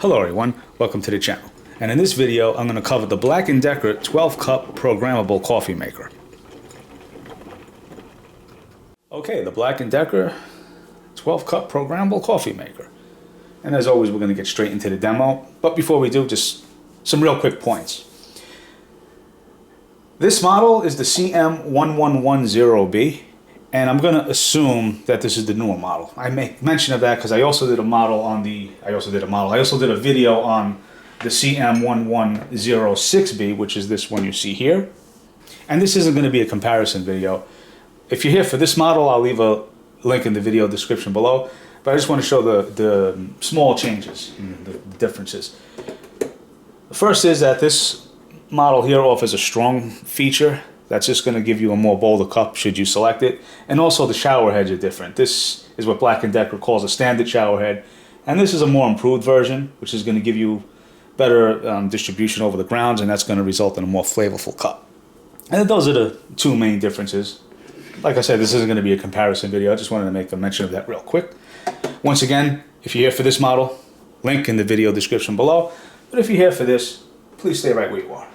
Hello everyone, welcome to the channel. And in this video, I'm going to cover the Black & Decker 12-cup programmable coffee maker. Okay, the Black & Decker 12-cup programmable coffee maker. And as always, we're going to get straight into the demo. But before we do, just some real quick points. This model is the CM1110B. And I'm going to assume that this is the newer model. I make mention of that because I also did a video on the CM1106B, which is this one you see here. And this isn't going to be a comparison video. If you're here for this model, I'll leave a link in the video description below. But I just want to show the small changes, the differences. The first is that this model here offers a strong feature. That's just going to give you a more bolder cup should you select it. And also the shower heads are different. This is what Black & Decker calls a standard shower head. And this is a more improved version, which is going to give you better distribution over the grounds, and that's going to result in a more flavorful cup. And those are the two main differences. Like I said, this isn't going to be a comparison video. I just wanted to make a mention of that real quick. Once again, if you're here for this model, link in the video description below. But if you're here for this, please stay right where you are.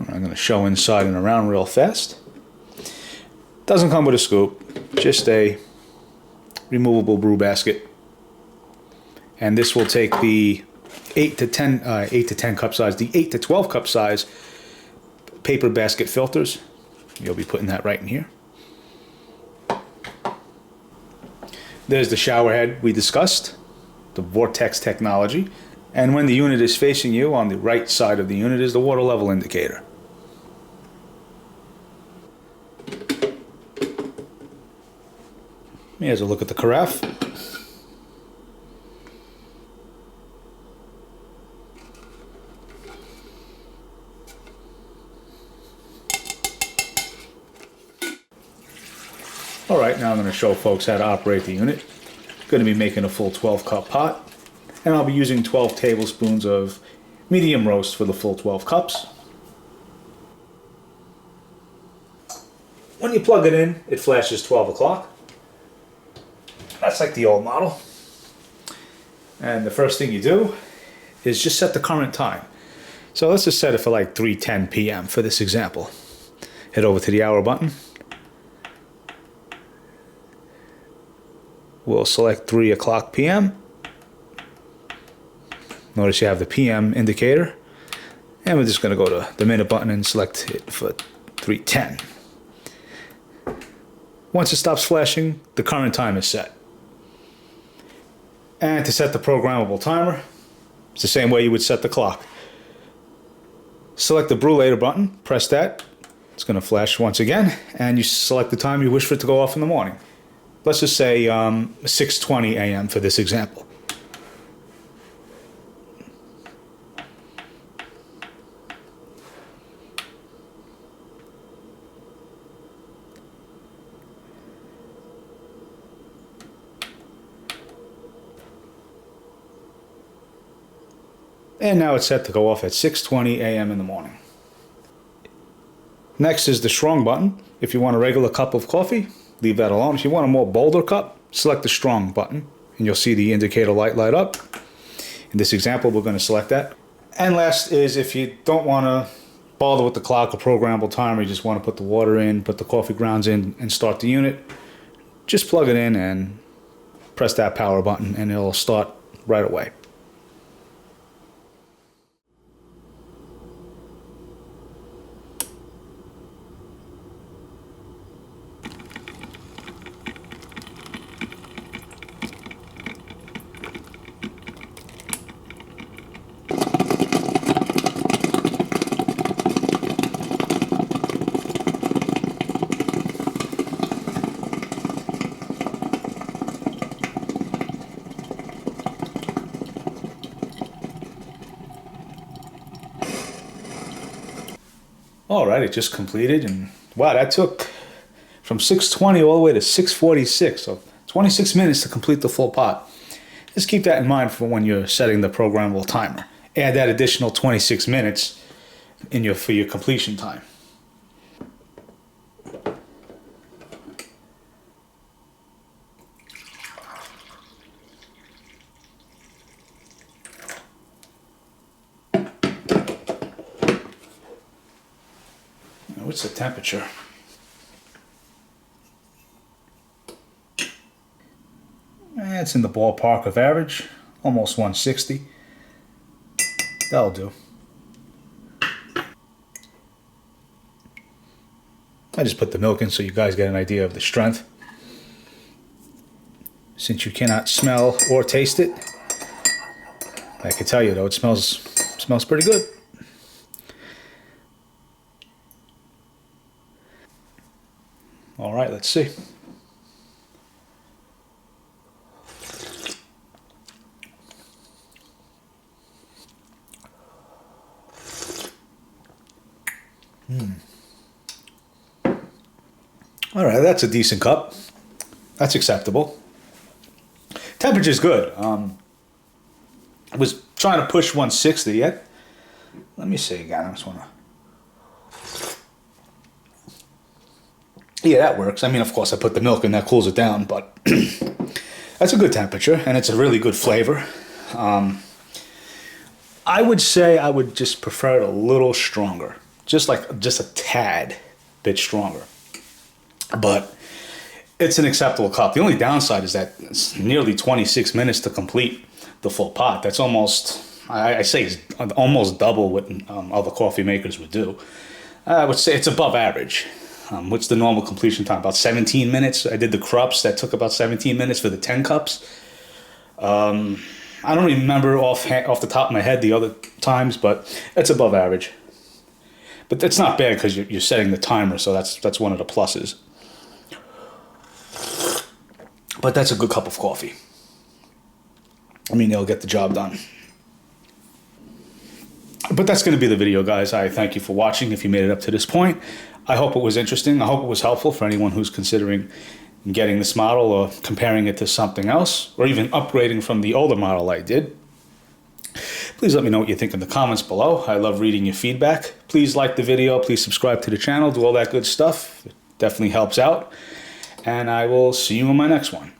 I'm going to show inside and around real fast. Doesn't come with a scoop, just a removable brew basket. And this will take the 8 to 10 cup size, the 8 to 12 cup size paper basket filters. You'll be putting that right in here. There's the shower head we discussed, the Vortex technology. And when the unit is facing you, on the right side of the unit is the water level indicator. Here's a look at the carafe. Alright, now I'm going to show folks how to operate the unit. I'm going to be making a full 12-cup pot. And I'll be using 12 tablespoons of medium roast for the full 12 cups. When you plug it in, it flashes 12 o'clock. That's like the old model. And the first thing you do is just set the current time. So let's just set it for like 3:10 p.m. for this example. Head over to the hour button. We'll select 3 o'clock p.m. Notice you have the PM indicator. And we're just going to go to the minute button and select it for 3:10. Once it stops flashing, the current time is set. And to set the programmable timer, it's the same way you would set the clock. Select the brew later button, press that. It's going to flash once again, and you select the time you wish for it to go off in the morning. Let's just say 6:20 a.m. for this example. And now it's set to go off at 6:20 a.m. in the morning. Next is the strong button. If you want a regular cup of coffee, leave that alone. If you want a more bolder cup, select the strong button, and you'll see the indicator light up. In this example, we're going to select that. And last is if you don't want to bother with the clock or programmable timer, you just want to put the water in, put the coffee grounds in, and start the unit, just plug it in and press that power button, and it'll start right away. Alright, it just completed, and wow, that took from 6:20 all the way to 6:46, so 26 minutes to complete the full pot. Just keep that in mind for when you're setting the programmable timer. Add that additional 26 minutes for your completion time. What's the temperature? It's in the ballpark of average, almost 160. That'll do. I just put the milk in so you guys get an idea of the strength. Since you cannot smell or taste it, I can tell you though, it smells pretty good. All right, let's see. All right, that's a decent cup. That's acceptable. Temperature's good. I was trying to push 160 yet. Let me see again. I just want to. Yeah, that works. I mean, of course, I put the milk in, that cools it down, but that's a good temperature, and it's a really good flavor. I would say I would just prefer it a little stronger, just a tad bit stronger. But it's an acceptable cup. The only downside is that it's nearly 26 minutes to complete the full pot. That's almost, I say it's almost double what other coffee makers would do. I would say it's above average. What's the normal completion time? About 17 minutes. I did the cups. That took about 17 minutes for the 10 cups. I don't remember off the top of my head the other times, but it's above average. But that's not bad because you're setting the timer, so that's one of the pluses. But that's a good cup of coffee. I mean, they'll get the job done. But that's going to be the video, guys. I thank you for watching if you made it up to this point. I hope it was interesting. I hope it was helpful for anyone who's considering getting this model or comparing it to something else, or even upgrading from the older model I did. Please let me know what you think in the comments below. I love reading your feedback. Please like the video. Please subscribe to the channel. Do all that good stuff. It definitely helps out. And I will see you in my next one.